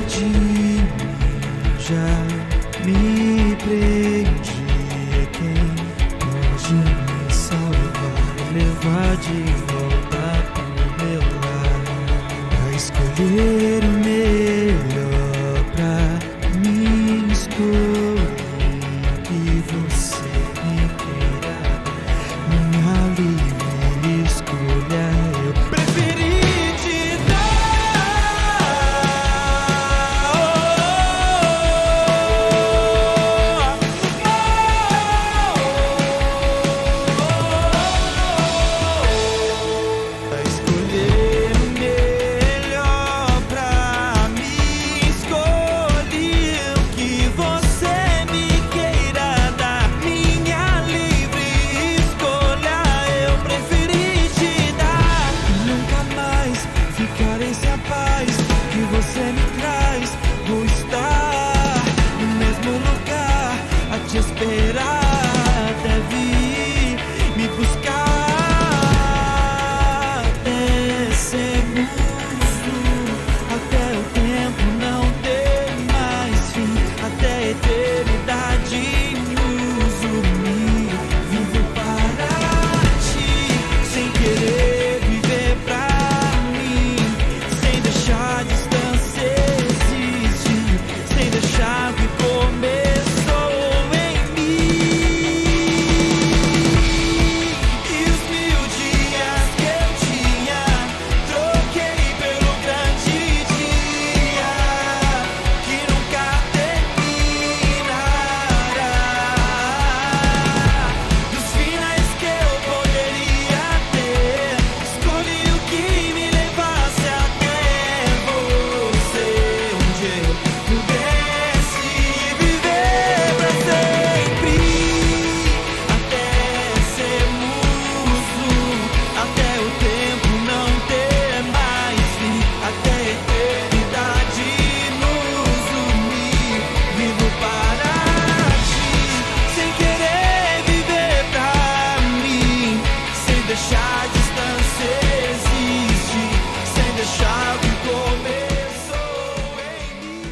de mim já me preenche. Quem pode me salvar, levar de volta pro meu lar, a escolher o melhor pra mim, escolher que você me queira, minha livre escolha eu preferi te dar. A escolher o melhor pra mim, escolhi o que você me queira dar, minha livre escolha eu preferi te dar. Nunca mais ficarei sem a paz que você me traz, vou estar no mesmo lugar a te esperar, deve me buscar até sermos um, até o tempo não ter mais fim, até a eternidade nos unir. Vivo para ti, sem querer viver pra mim, sem deixar a distância existir, sem deixar o que começou em mim. E os 1000 dias que eu tinha, troquei pelo grande dia, que nunca terminará. Dos finais que eu poderia ter, escolhi o que me levasse até você, onde eu pudesse viver pra sempre, até sermos um, até o tempo não ter mais fim, até a eternidade nos unir. Vivo para ti, sem querer viver pra mim, sem deixar a distância existir, sem deixar o que começou em mim.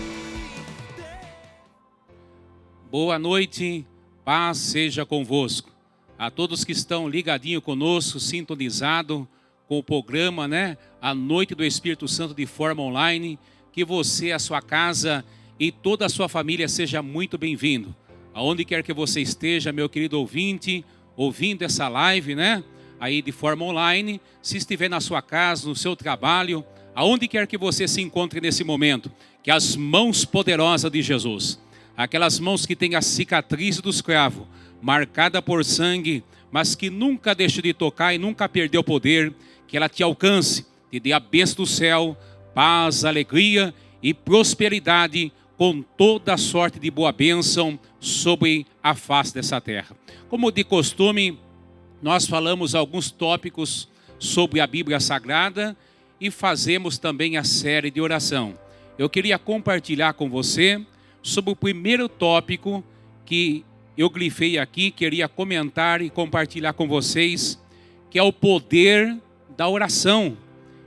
Boa noite, paz seja convosco. A todos que estão ligadinho conosco, sintonizado com o programa, né? A Noite do Espírito Santo de forma online. Que você, a sua casa e toda a sua família seja muito bem-vindo. Aonde quer que você esteja, meu querido ouvinte, ouvindo essa live, né? Aí de forma online, se estiver na sua casa, no seu trabalho, aonde quer que você se encontre nesse momento, que as mãos poderosas de Jesus, aquelas mãos que têm a cicatriz do escravo, marcada por sangue, mas que nunca deixa de tocar e nunca perdeu o poder, que ela te alcance, te dê a bênção do céu, paz, alegria e prosperidade, com toda a sorte de boa bênção sobre a face dessa terra. Como de costume, nós falamos alguns tópicos sobre a Bíblia Sagrada e fazemos também a série de oração. Eu queria compartilhar com você sobre o primeiro tópico que eu grifei aqui, queria comentar e compartilhar com vocês, que é o poder da oração,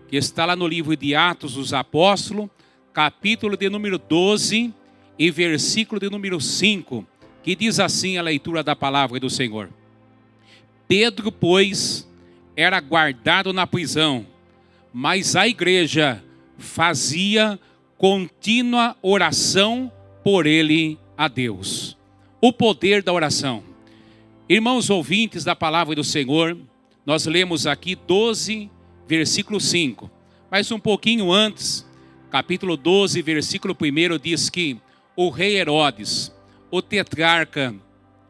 que está lá no livro de Atos dos Apóstolos, capítulo de número 12 e versículo de número 5, que diz assim a leitura da palavra do Senhor. Pedro, pois, era guardado na prisão, mas a igreja fazia contínua oração por ele a Deus. O poder da oração. Irmãos ouvintes da palavra do Senhor, nós lemos aqui 12, versículo 5. Mas um pouquinho antes, capítulo 12, versículo 1, diz que o rei Herodes, o tetrarca,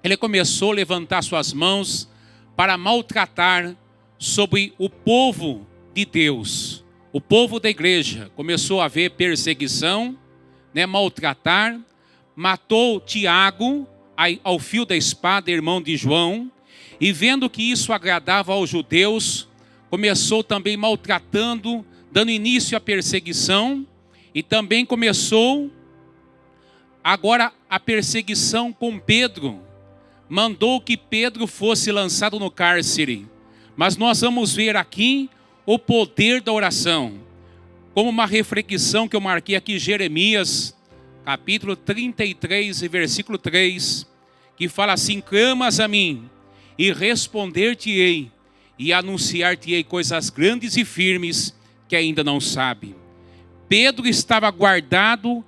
ele começou a levantar suas mãos para maltratar sobre o povo de Deus. O povo da igreja começou a haver perseguição, né, maltratar, matou Tiago ao fio da espada, irmão de João, e vendo que isso agradava aos judeus, começou também maltratando, dando início à perseguição, e também começou agora a perseguição com Pedro. Mandou que Pedro fosse lançado no cárcere. Mas nós vamos ver aqui o poder da oração. como uma reflexão que eu marquei aqui, Jeremias, capítulo 33 e versículo 3, que fala assim: clamas a mim, e responder-te-ei, e anunciar-te-ei coisas grandes e firmes, que ainda não sabe. Pedro estava guardado,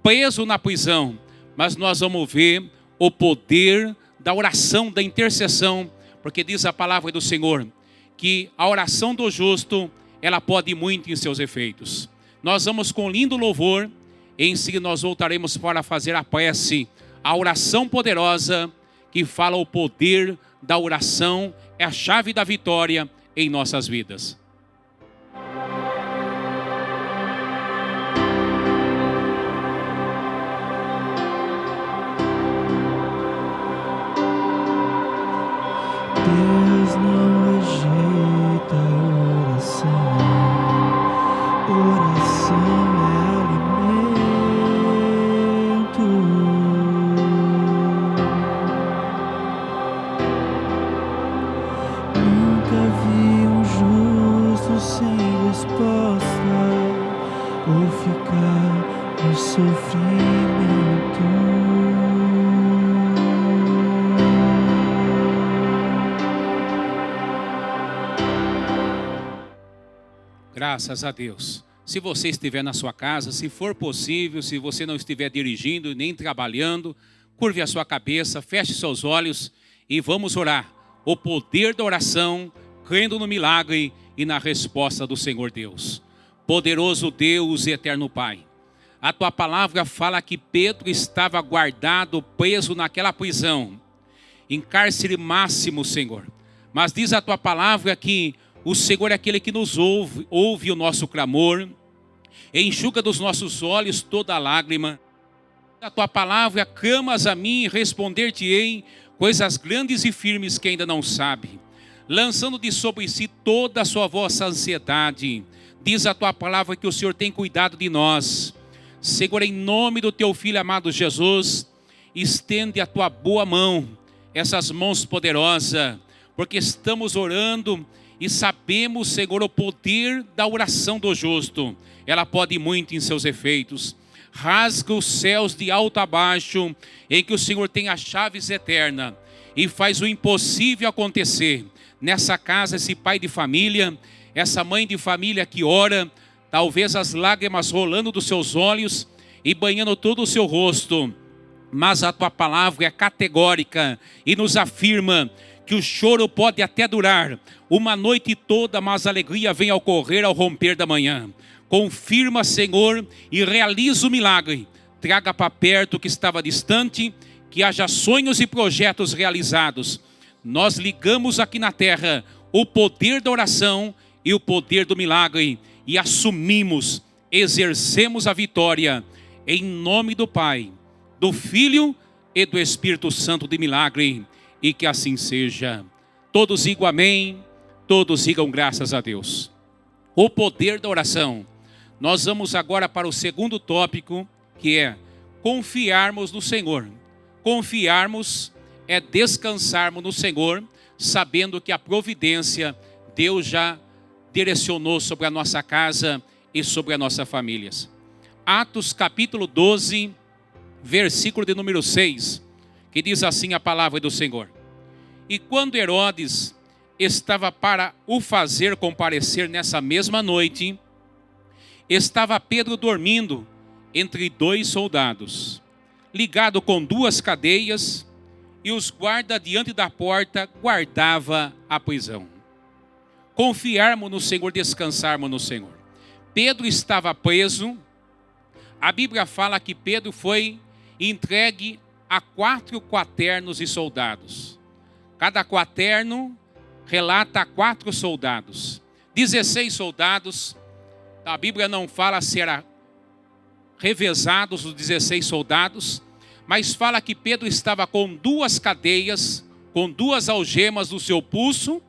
preso na prisão, mas nós vamos ver o poder da oração, da intercessão, porque diz a palavra do Senhor, que a oração do justo, ela pode muito em seus efeitos. Nós vamos com lindo louvor, em seguida nós voltaremos para fazer a prece, a oração poderosa, que fala o poder da oração, é a chave da vitória em nossas vidas. Deus não rejeita a oração. Oração é alimento. Nunca vi um justo sem resposta ou ficar no sofrimento. Graças a Deus. Se você estiver na sua casa, se for possível, se você não estiver dirigindo nem trabalhando, curve a sua cabeça, feche seus olhos e vamos orar. O poder da oração, crendo no milagre e na resposta do Senhor Deus. Poderoso Deus e eterno Pai, a tua palavra fala que Pedro estava guardado, preso naquela prisão, em cárcere máximo, Senhor. Mas diz a tua palavra que o Senhor é aquele que nos ouve o nosso clamor, enxuga dos nossos olhos toda lágrima. A tua palavra, clamas a mim e responder-te-ei coisas grandes e firmes que ainda não sabe, lançando de sobre si toda a sua vossa ansiedade. Diz a tua palavra que o Senhor tem cuidado de nós. Senhor, em nome do teu Filho amado Jesus, estende a tua boa mão, essas mãos poderosas, porque estamos orando e sabemos, Senhor, o poder da oração do justo. Ela pode muito em seus efeitos. Rasga os céus de alto a baixo, em que o Senhor tem as chaves eternas e faz o impossível acontecer. Nessa casa, esse pai de família, essa mãe de família que ora, talvez as lágrimas rolando dos seus olhos e banhando todo o seu rosto. Mas a tua palavra é categórica e nos afirma que o choro pode até durar uma noite toda, mas a alegria vem a ocorrer ao romper da manhã. Confirma, Senhor, e realiza o milagre. Traga para perto o que estava distante, que haja sonhos e projetos realizados. Nós ligamos aqui na terra o poder da oração e o poder do milagre e assumimos, exercemos a vitória em nome do Pai, do Filho e do Espírito Santo de milagre. E que assim seja. Todos digam amém, todos digam graças a Deus. O poder da oração. Nós vamos agora para o segundo tópico, que é confiarmos no Senhor. Confiarmos é descansarmos no Senhor, sabendo que a providência Deus já direcionou sobre a nossa casa e sobre as nossas famílias. Atos capítulo 12, versículo de número 6. Que diz assim a palavra do Senhor: e quando Herodes estava para o fazer comparecer nessa mesma noite, estava Pedro dormindo entre dois soldados, ligado com duas cadeias, e os guardas diante da porta guardava a prisão. Confiarmos no Senhor, descansarmos no Senhor. Pedro estava preso. A Bíblia fala que Pedro foi entregue a 4 quaternos e soldados. Cada quaterno relata 4 soldados. 16 soldados. A Bíblia não fala se era revezados os 16 soldados, mas fala que Pedro estava com 2 cadeias, com 2 algemas no seu pulso,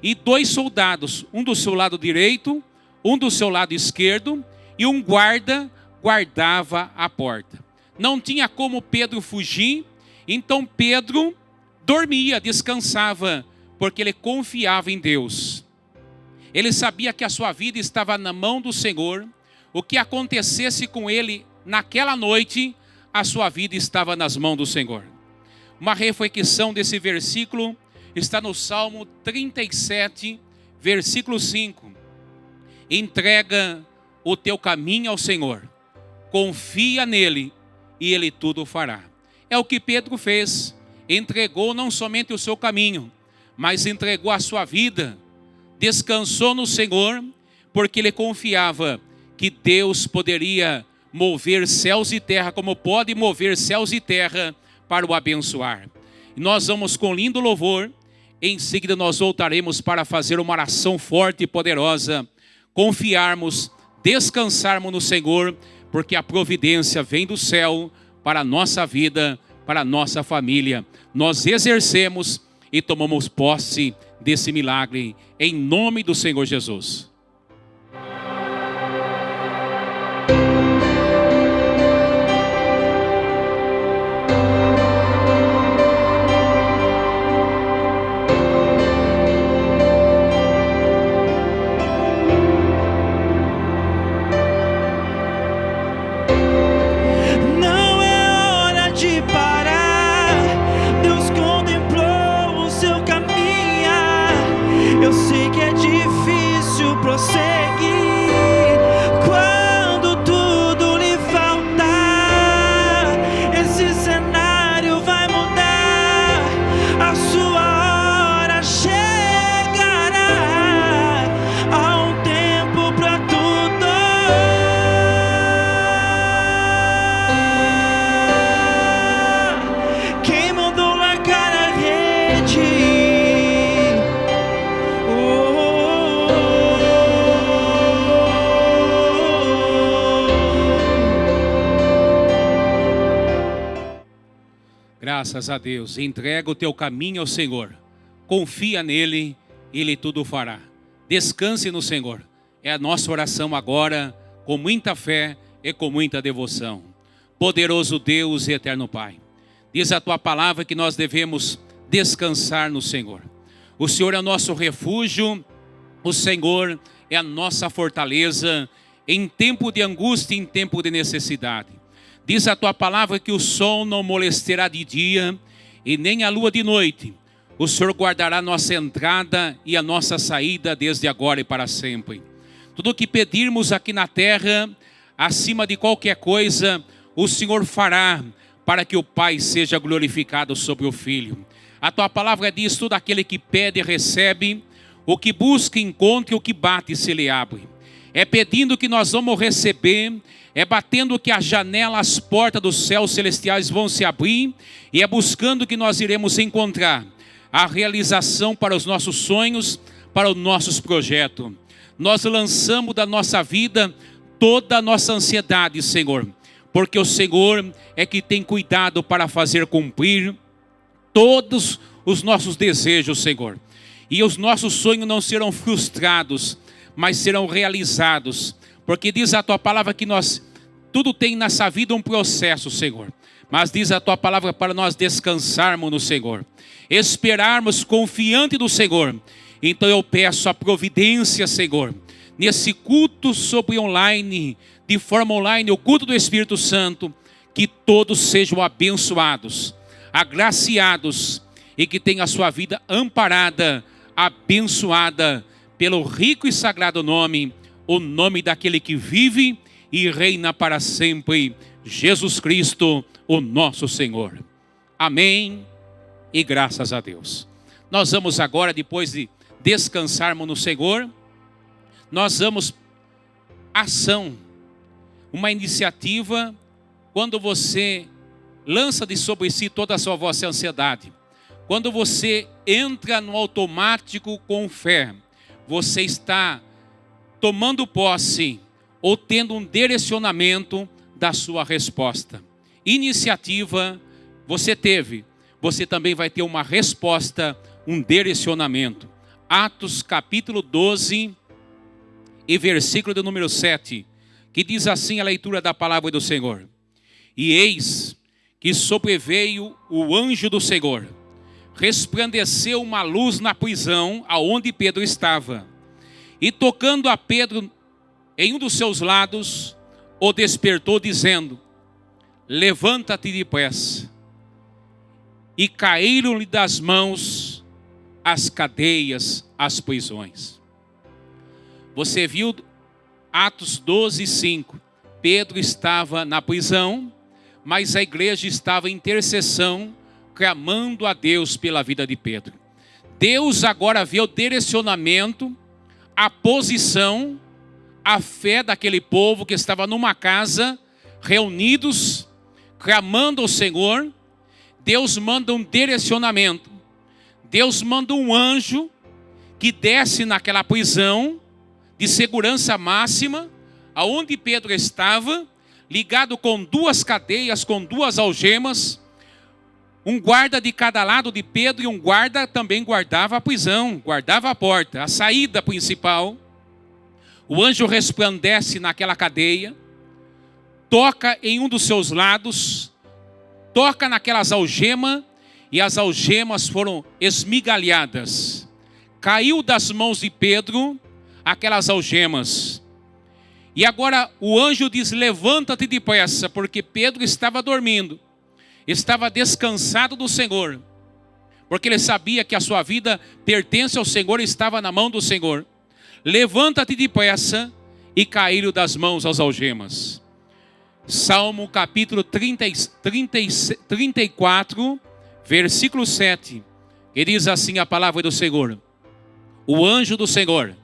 e 2 soldados, um do seu lado direito, um do seu lado esquerdo, e um guarda guardava a porta. Não tinha como Pedro fugir, então Pedro dormia, descansava, porque ele confiava em Deus. Ele sabia que a sua vida estava na mão do Senhor, o que acontecesse com ele naquela noite, a sua vida estava nas mãos do Senhor. Uma reflexão desse versículo está no Salmo 37, versículo 5. Entrega o teu caminho ao Senhor, confia nele e ele tudo fará. É o que Pedro fez, entregou não somente o seu caminho, mas entregou a sua vida, descansou no Senhor, porque ele confiava que Deus poderia mover céus e terra, como pode mover céus e terra para o abençoar. E nós vamos com lindo louvor, em seguida nós voltaremos para fazer uma oração forte e poderosa, confiarmos, descansarmos no Senhor, porque a providência vem do céu para a nossa vida, para a nossa família. Nós exercemos e tomamos posse desse milagre, em nome do Senhor Jesus. Não é hora de parar. Deus contemplou o seu caminhar. Eu sei que é difícil prosseguir quando tudo lhe faltar. Esse cenário vai mudar, a sua hora chegará. Há um tempo pra tudo. Quem mandou largar a rede? Graças a Deus. Entrega o teu caminho ao Senhor. Confia nele, ele tudo fará. Descanse no Senhor. É a nossa oração agora, com muita fé e com muita devoção. Poderoso Deus e eterno Pai, diz a tua palavra que nós devemos descansar no Senhor. O Senhor é o nosso refúgio, o Senhor é a nossa fortaleza em tempo de angústia e em tempo de necessidade. Diz a tua palavra que o sol não molestará de dia e nem a lua de noite. O Senhor guardará a nossa entrada e a nossa saída desde agora e para sempre. Tudo o que pedirmos aqui na terra, acima de qualquer coisa, o Senhor fará para que o Pai seja glorificado sobre o Filho. A tua palavra diz: tudo aquele que pede recebe, o que busca encontra, o que bate se lhe abre. É pedindo que nós vamos receber, é batendo que a janela, as portas dos céus celestiais vão se abrir, e é buscando que nós iremos encontrar a realização para os nossos sonhos, para os nossos projetos. Nós lançamos da nossa vida toda a nossa ansiedade, Senhor, porque o Senhor é que tem cuidado para fazer cumprir todos os nossos desejos, Senhor. E os nossos sonhos não serão frustrados, mas serão realizados, porque diz a tua palavra que tudo tem nessa vida um processo, Senhor. Mas diz a tua palavra para nós descansarmos no Senhor, esperarmos confiante do Senhor. Então eu peço a providência, Senhor, nesse culto sobre online, de forma online, o culto do Espírito Santo, que todos sejam abençoados, agraciados, e que tenham a sua vida amparada, abençoada, pelo rico e sagrado nome, o nome daquele que vive e reina para sempre, Jesus Cristo, o nosso Senhor. Amém e graças a Deus. Nós vamos agora, depois de descansarmos no Senhor, nós vamos ação, uma iniciativa, quando você lança de sobre si toda a sua vossa ansiedade, quando você entra no automático com fé, você está tomando posse ou tendo um direcionamento da sua resposta. Iniciativa você teve, você também vai ter uma resposta, um direcionamento. Atos capítulo 12 e versículo de número 7, que diz assim a leitura da palavra do Senhor: e eis que sobreveio o anjo do Senhor, resplandeceu uma luz na prisão aonde Pedro estava, e tocando a Pedro em um dos seus lados, o despertou dizendo: levanta-te depressa. E caíram-lhe das mãos as cadeias, as prisões. Você viu Atos 12:5. Pedro estava na prisão, mas a igreja estava em intercessão, clamando a Deus pela vida de Pedro. Deus agora vê o direcionamento, a posição, a fé daquele povo que estava numa casa, reunidos, clamando ao Senhor. Deus manda um direcionamento. Deus manda um anjo que desce naquela prisão de segurança máxima, aonde Pedro estava, ligado com 2 cadeias, com 2 algemas, um guarda de cada lado de Pedro, e um guarda também guardava a prisão, guardava a porta, a saída principal. O anjo resplandece naquela cadeia, toca em um dos seus lados, toca naquelas algemas, e as algemas foram esmigalhadas. Caiu das mãos de Pedro aquelas algemas. E agora o anjo diz: levanta-te depressa, porque Pedro estava dormindo, estava descansado do Senhor, porque ele sabia que a sua vida pertence ao Senhor e estava na mão do Senhor. Levanta-te depressa, e caíram das mãos as algemas. Salmo capítulo 34, versículo 7, que diz assim a palavra do Senhor: o anjo do Senhor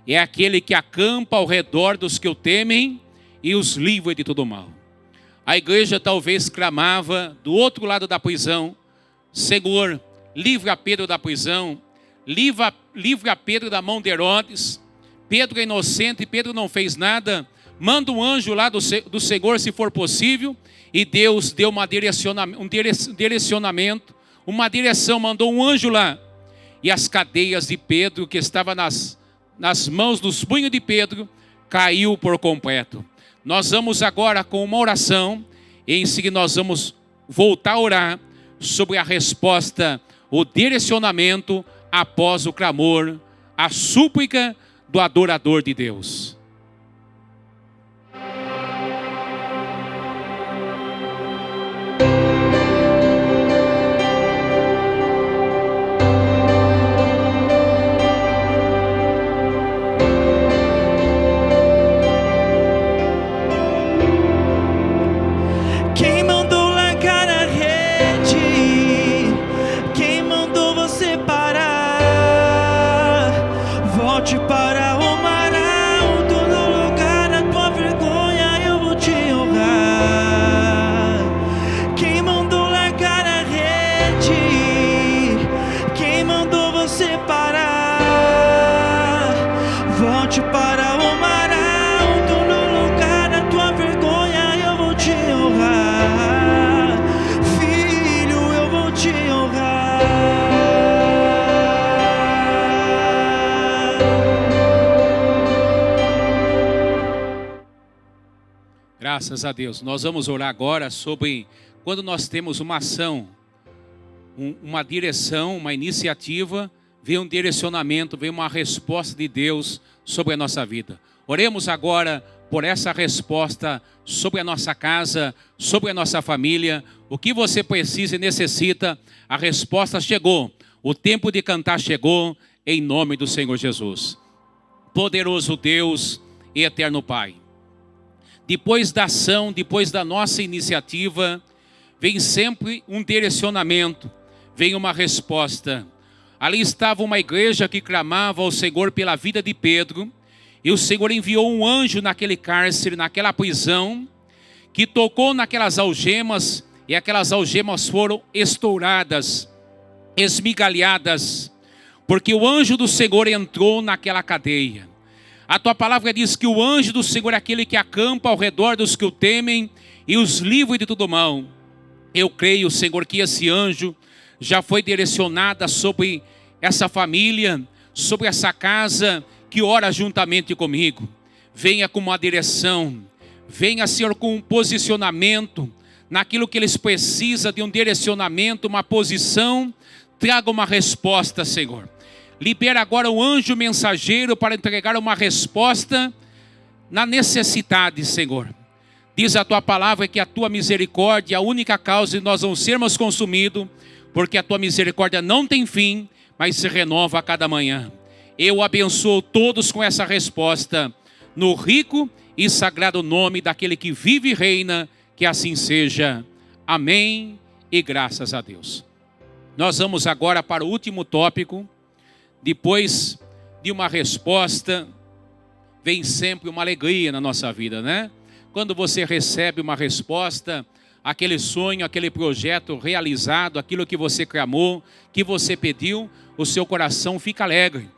é aquele que acampa ao redor dos que o temem e os livra de todo mal. A igreja talvez clamava do outro lado da prisão: Senhor, livra Pedro da prisão, livra Pedro da mão de Herodes. Pedro é inocente, Pedro não fez nada. Manda um anjo lá do Senhor, se for possível. E Deus deu um direcionamento, uma direção, mandou um anjo lá. E as cadeias de Pedro, que estavam nas mãos, nos punhos de Pedro, caiu por completo. Nós vamos agora com uma oração, e em seguida nós vamos voltar a orar sobre a resposta, o direcionamento após o clamor, a súplica do adorador de Deus. Quem mandou largar a rede? Quem mandou você parar? Volte para o mar alto, no lugar da tua vergonha eu vou te honrar. Quem mandou largar a rede? Quem mandou você parar? Volte para o mar alto, no lugar da tua vergonha eu vou te honrar. Filho, eu vou te honrar. Graças a Deus. Nós vamos orar agora sobre quando nós temos uma ação, uma direção, uma iniciativa, vem um direcionamento, vem uma resposta de Deus sobre a nossa vida. Oremos agora por essa resposta sobre a nossa casa, sobre a nossa família. O que você precisa e necessita, a resposta chegou. O tempo de cantar chegou, em nome do Senhor Jesus. Poderoso Deus e eterno Pai, depois da ação, depois da nossa iniciativa, vem sempre um direcionamento, vem uma resposta. Ali estava uma igreja que clamava ao Senhor pela vida de Pedro, e o Senhor enviou um anjo naquele cárcere, naquela prisão, que tocou naquelas algemas, e aquelas algemas foram estouradas, esmigalhadas, porque o anjo do Senhor entrou naquela cadeia. A tua palavra diz que o anjo do Senhor é aquele que acampa ao redor dos que o temem e os livra de todo mal. Eu creio, Senhor, que esse anjo já foi direcionado sobre essa família, sobre essa casa que ora juntamente comigo. Venha com uma direção, venha, Senhor, com um posicionamento naquilo que eles precisam, de um direcionamento, uma posição. Traga uma resposta, Senhor. Libera agora o anjo mensageiro para entregar uma resposta na necessidade, Senhor. Diz a tua palavra que a tua misericórdia é a única causa de nós não sermos consumidos, porque a tua misericórdia não tem fim, mas se renova a cada manhã. Eu abençoo todos com essa resposta, no rico e sagrado nome daquele que vive e reina, que assim seja. Amém e graças a Deus. Nós vamos agora para o último tópico. Depois de uma resposta, vem sempre uma alegria na nossa vida, né? Quando você recebe uma resposta, aquele sonho, aquele projeto realizado, aquilo que você clamou, que você pediu, o seu coração fica alegre.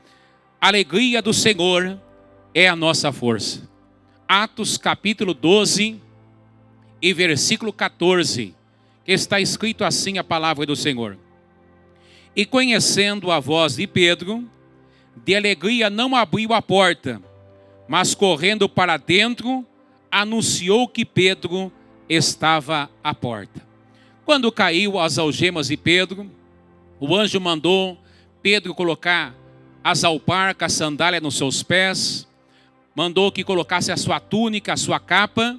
A alegria do Senhor é a nossa força. Atos capítulo 12 e versículo 14, que está escrito assim a palavra do Senhor. E conhecendo a voz de Pedro, de alegria não abriu a porta, mas correndo para dentro, anunciou que Pedro estava à porta. Quando caiu as algemas de Pedro, o anjo mandou Pedro colocar as alparcas, a sandália nos seus pés, mandou que colocasse a sua túnica, a sua capa,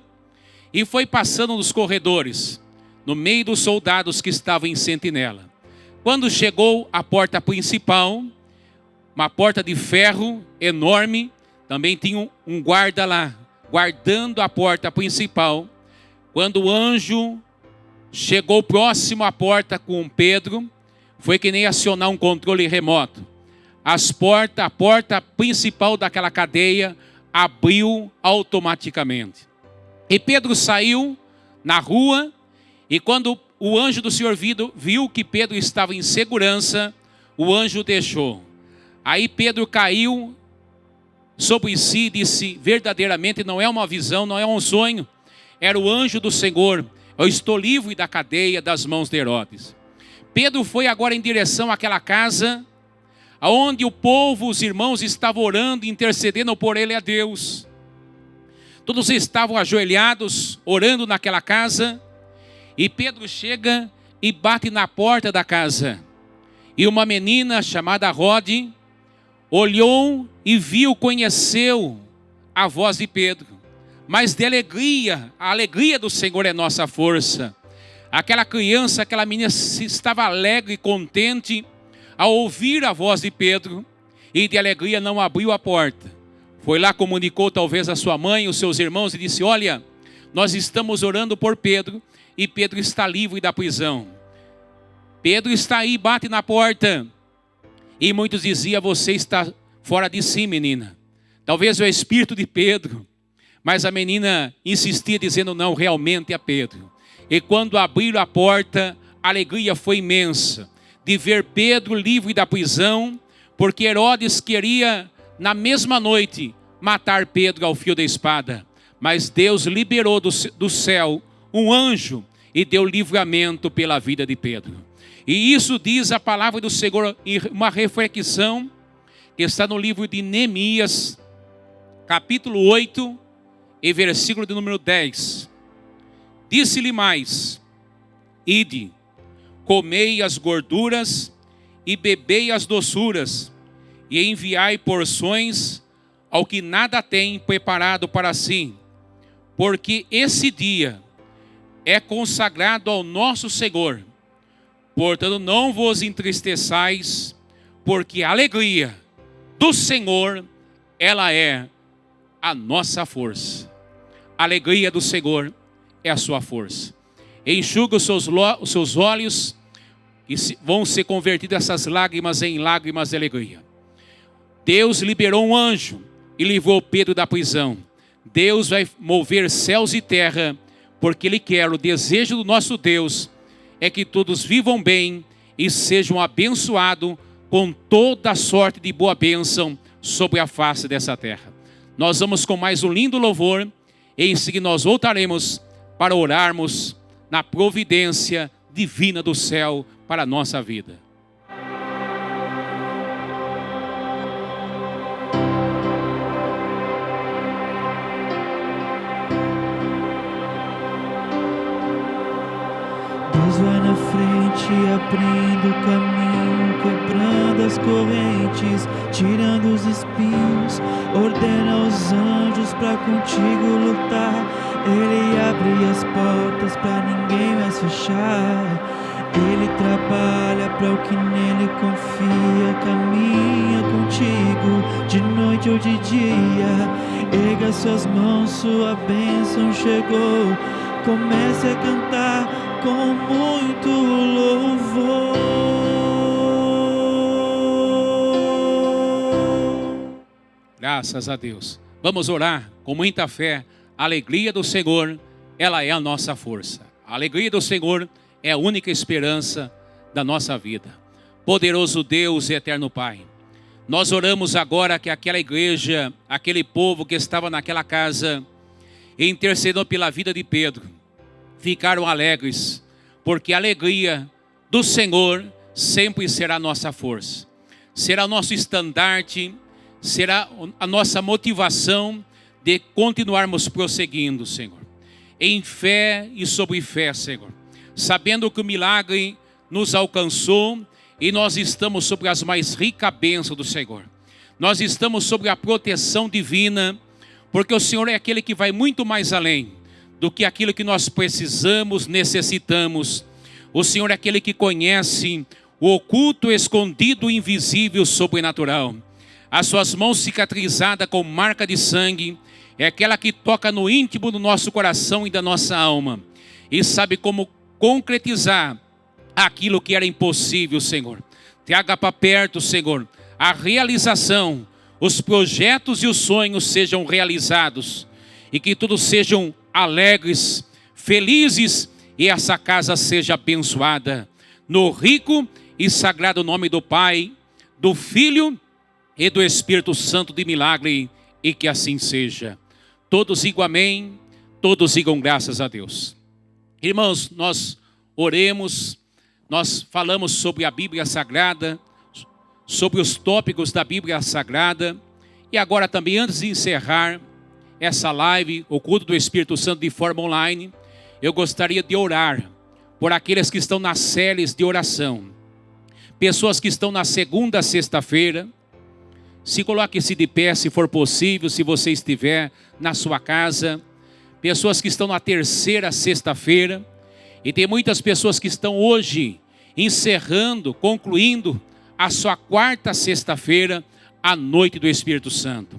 e foi passando nos corredores, no meio dos soldados que estavam em sentinela. Quando chegou à porta principal, uma porta de ferro enorme, também tinha um guarda lá, guardando a porta principal. Quando o anjo chegou próximo à porta com Pedro, foi que nem acionar um controle remoto. A porta principal daquela cadeia abriu automaticamente. E Pedro saiu na rua, e quando o anjo do Senhor viu que Pedro estava em segurança, o anjo deixou. Aí Pedro caiu sobre si e disse, verdadeiramente não é uma visão, não é um sonho, era o anjo do Senhor, eu estou livre da cadeia das mãos de Herodes. Pedro foi agora em direção àquela casa, onde o povo, os irmãos estavam orando, intercedendo por ele a Deus. Todos estavam ajoelhados, orando naquela casa, e Pedro chega e bate na porta da casa. E uma menina chamada Rode olhou e viu, conheceu a voz de Pedro. Mas de alegria, a alegria do Senhor é nossa força. Aquela criança, aquela menina estava alegre e contente ao ouvir a voz de Pedro. E de alegria não abriu a porta. Foi lá, comunicou talvez a sua mãe, os seus irmãos e disse, olha, nós estamos orando por Pedro e Pedro está livre da prisão. Pedro está aí, bate na porta. E muitos diziam, você está fora de si, menina. Talvez o espírito de Pedro. Mas a menina insistia dizendo, não, realmente é Pedro. E quando abriram a porta, a alegria foi imensa. De ver Pedro livre da prisão, porque Herodes queria, na mesma noite, matar Pedro ao fio da espada. Mas Deus liberou do céu um anjo e deu livramento pela vida de Pedro. E isso diz a palavra do Senhor, uma reflexão que está no livro de Neemias, capítulo 8, e versículo de número 10. Disse-lhe mais, ide, comei as gorduras e bebei as doçuras, e enviai porções ao que nada tem preparado para si, porque esse dia é consagrado ao nosso Senhor. Portanto, não vos entristeçais, porque a alegria do Senhor, ela é a nossa força. A alegria do Senhor é a sua força. Enxuga os seus olhos, e vão ser convertidas essas lágrimas em lágrimas de alegria. Deus liberou um anjo e livrou Pedro da prisão. Deus vai mover céus e terra, porque Ele quer, o desejo do nosso Deus é que todos vivam bem e sejam abençoados com toda a sorte de boa bênção sobre a face dessa terra. Nós vamos com mais um lindo louvor, e em seguida nós voltaremos para orarmos na providência divina do céu para a nossa vida. Deus vai na frente, abrindo o caminho quebrando as correntes, tirando os espinhos, ordena aos anjos pra contigo lutar. Ele abre as portas pra ninguém mais fechar. Ele trabalha para o que nele confia, caminha contigo de noite ou de dia. Erga suas mãos, sua bênção chegou. Comece a cantar com muito louvor. Graças a Deus. Vamos orar com muita fé. A alegria do Senhor, ela é a nossa força. A alegria do Senhor é a única esperança da nossa vida. Poderoso Deus e eterno Pai, nós oramos agora que aquela igreja, aquele povo que estava naquela casa, intercedendo pela vida de Pedro, ficaram alegres, porque a alegria do Senhor sempre será a nossa força, será o nosso estandarte, será a nossa motivação de continuarmos prosseguindo, Senhor, em fé e sob fé, Senhor, sabendo que o milagre nos alcançou e nós estamos sobre as mais ricas bênçãos do Senhor. Nós estamos sobre a proteção divina, porque o Senhor é aquele que vai muito mais além do que aquilo que nós precisamos, necessitamos. O Senhor é aquele que conhece o oculto, escondido, invisível, sobrenatural. As suas mãos cicatrizadas com marca de sangue é aquela que toca no íntimo do nosso coração e da nossa alma e sabe como concretizar aquilo que era impossível, Senhor. Traga para perto, Senhor, a realização, os projetos e os sonhos sejam realizados e que todos sejam alegres, felizes e essa casa seja abençoada no rico e sagrado nome do Pai, do Filho e do Espírito Santo de milagre, e que assim seja. Todos digam amém, todos digam graças a Deus. Irmãos, nós oremos, nós falamos sobre a Bíblia Sagrada, sobre os tópicos da Bíblia Sagrada. E agora também, antes de encerrar essa live, o culto do Espírito Santo de forma online, eu gostaria de orar por aqueles que estão nas séries de oração. Pessoas que estão na segunda a sexta-feira. Se coloque-se de pé, se for possível, se você estiver na sua casa. Pessoas que estão na terceira sexta-feira. E tem muitas pessoas que estão hoje encerrando, concluindo a sua quarta sexta-feira, a noite do Espírito Santo.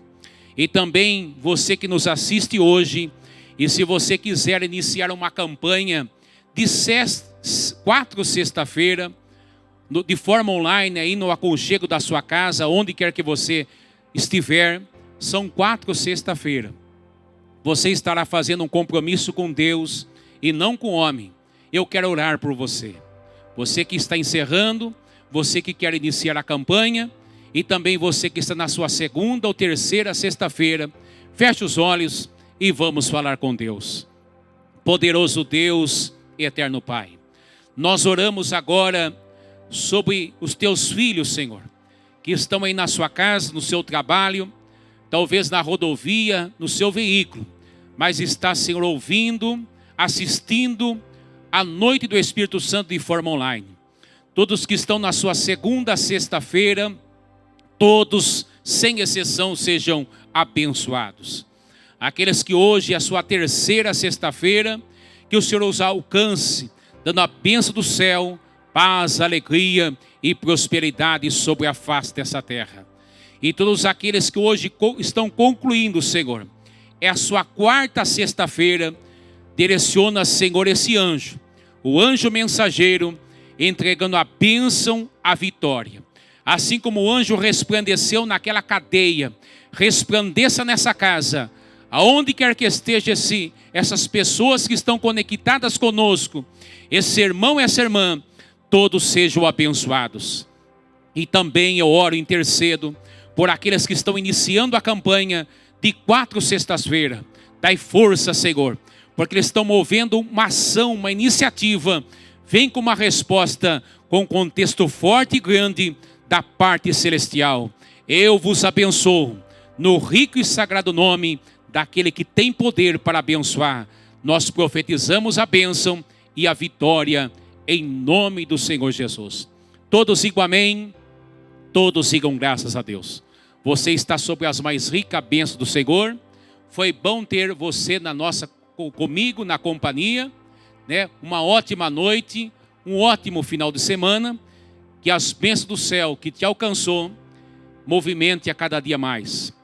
E também você que nos assiste hoje, e se você quiser iniciar uma campanha de 4 sexta-feira, de forma online, aí no aconchego da sua casa, onde quer que você estiver, são 4 sexta-feira. Você estará fazendo um compromisso com Deus e não com o homem. Eu quero orar por você. Você que está encerrando, você que quer iniciar a campanha, e também você que está na sua segunda ou terceira sexta-feira, feche os olhos e vamos falar com Deus. Poderoso Deus e eterno Pai, nós oramos agora sobre os teus filhos, Senhor, que estão aí na sua casa, no seu trabalho, talvez na rodovia, no seu veículo, mas está, Senhor, ouvindo, assistindo a noite do Espírito Santo de forma online. Todos que estão na sua segunda sexta-feira, todos, sem exceção, sejam abençoados. Aqueles que hoje é a sua terceira sexta-feira, que o Senhor os alcance, dando a bênção do céu, paz, alegria e prosperidade sobre a face dessa terra. E todos aqueles que hoje estão concluindo, Senhor, é a sua quarta sexta-feira, direciona, Senhor, esse anjo, o anjo mensageiro, entregando a bênção, a vitória. Assim como o anjo resplandeceu naquela cadeia, resplandeça nessa casa, aonde quer que esteja essas pessoas que estão conectadas conosco, esse irmão e essa irmã, todos sejam abençoados. E também eu oro e intercedo por aqueles que estão iniciando a campanha de 4 sextas-feiras. Dai força, Senhor, porque eles estão movendo uma ação, uma iniciativa. Vem com uma resposta, com um contexto forte e grande da parte celestial. Eu vos abençoo no rico e sagrado nome daquele que tem poder para abençoar. Nós profetizamos a bênção e a vitória em nome do Senhor Jesus. Todos digam amém. Todos digam graças a Deus. Você está sob as mais ricas bênçãos do Senhor. Foi bom ter você comigo na companhia, né? Uma ótima noite, um ótimo final de semana. Que as bênçãos do céu que te alcançou movimente a cada dia mais.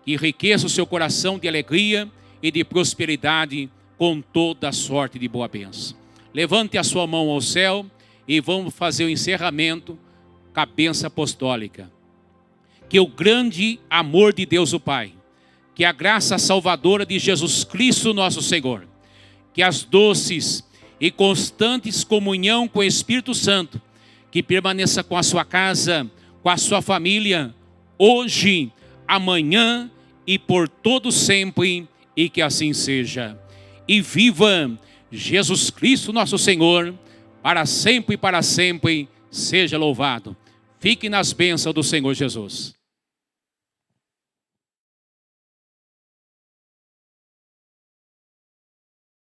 Que enriqueça o seu coração de alegria e de prosperidade com toda a sorte de boa bênção. Levante a sua mão ao céu e vamos fazer o encerramento com a bênção apostólica. Que o grande amor de Deus o Pai, que a graça salvadora de Jesus Cristo nosso Senhor, que as doces e constantes comunhão com o Espírito Santo, que permaneça com a sua casa, com a sua família, hoje, amanhã e por todo sempre, e que assim seja. E viva Jesus Cristo nosso Senhor, para sempre e para sempre, seja louvado. Fique nas bênçãos do Senhor Jesus.